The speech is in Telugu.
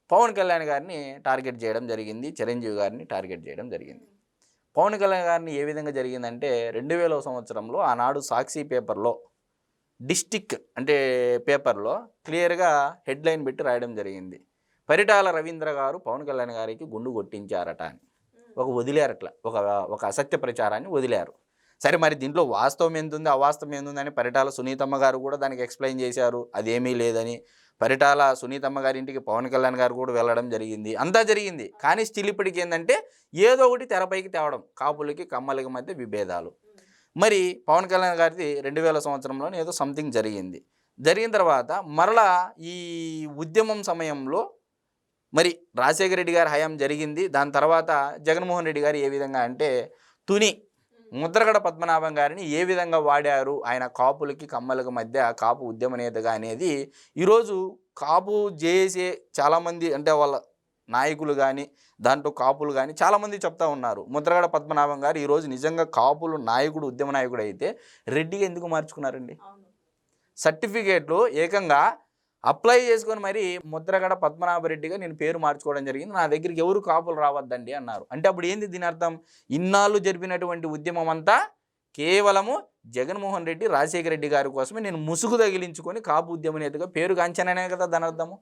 పవన్ కళ్యాణ్ గారిని టార్గెట్ చేయడం జరిగింది. చిరంజీవి గారిని టార్గెట్ చేయడం జరిగింది. పవన్ కళ్యాణ్ గారిని ఏ విధంగా జరిగిందంటే 2000వ సంవత్సరంలో ఆనాడు సాక్షి పేపర్‌లో డిస్టిక్ అంటే పేపర్‌లో క్లియర్‌గా హెడ్‌లైన్ పెట్టి రాయడం జరిగింది. పరిటాల రవీంద్ర గారు పవన్ కళ్యాణ్ గారికి గుండు కొట్టించారట అని. వదిలారట్లా. ఒక అసత్య ప్రచారాన్ని వదిలారు. సరే మరి దీంట్లో వాస్తవం ఎంతుంది, అవాస్తవం ఎంతుందని పరిటాల సునీతమ్మ గారు కూడా దానికి ఎక్స్‌ప్లెయిన్ చేశారు. అదేమీ లేదని. పరిటాల సునీతమ్మ గారి ఇంటికి పవన్ కళ్యాణ్ గారు కూడా వెళ్ళడం జరిగింది. అంతా జరిగింది. కానీ స్టిల్ ఇప్పటికి ఏందంటే ఏదో ఒకటి తెరపైకి తేవడం. కాపులకి, కమ్మలకి మధ్య విభేదాలు. మరి పవన్ కళ్యాణ్ గారిది 2000 సంవత్సరంలోనే ఏదో సంథింగ్ జరిగింది. జరిగిన తర్వాత మరలా ఈ ఉద్యమం సమయంలో మరి రాజశేఖర రెడ్డి గారి హయాం జరిగింది. దాని తర్వాత జగన్మోహన్ రెడ్డి గారు ఏ విధంగా అంటే తుని ముద్రగడ పద్మనాభం గారిని ఏ విధంగా వాడారు ఆయన కాపులకి కమ్మలకి మధ్య కాపు ఉద్యమ నేతగా అనేది ఈరోజు కాపు జేఏసీ చాలామంది అంటే వాళ్ళ నాయకులు కానీ దాంట్లో కాపులు కానీ చాలామంది చెప్తా ఉన్నారు. ముద్రగడ పద్మనాభం గారు ఈరోజు నిజంగా కాపులు నాయకుడు ఉద్యమ నాయకుడు అయితే రెడ్డిగా ఎందుకు మార్చుకున్నారండి? సర్టిఫికేట్లు ఏకంగా అప్లై చేసుకొని మరి ముద్రగడ పద్మనాభరెడ్డిగా నేను పేరు మార్చుకోవడం జరిగింది. నా దగ్గరికి ఎవరు కాపులు రావద్దండి అన్నారు. అంటే అప్పుడు ఏంది దీని అర్థం? ఇన్నాళ్ళు జరిపినటువంటి ఉద్యమం అంతా కేవలము జగన్మోహన్ రెడ్డి, రాజశేఖర రెడ్డి గారి కోసమే నేను ముసుగు తగిలించుకొని కాపు ఉద్యమ నేతగా పేరు గాంచాననే కదా దాని అర్థము.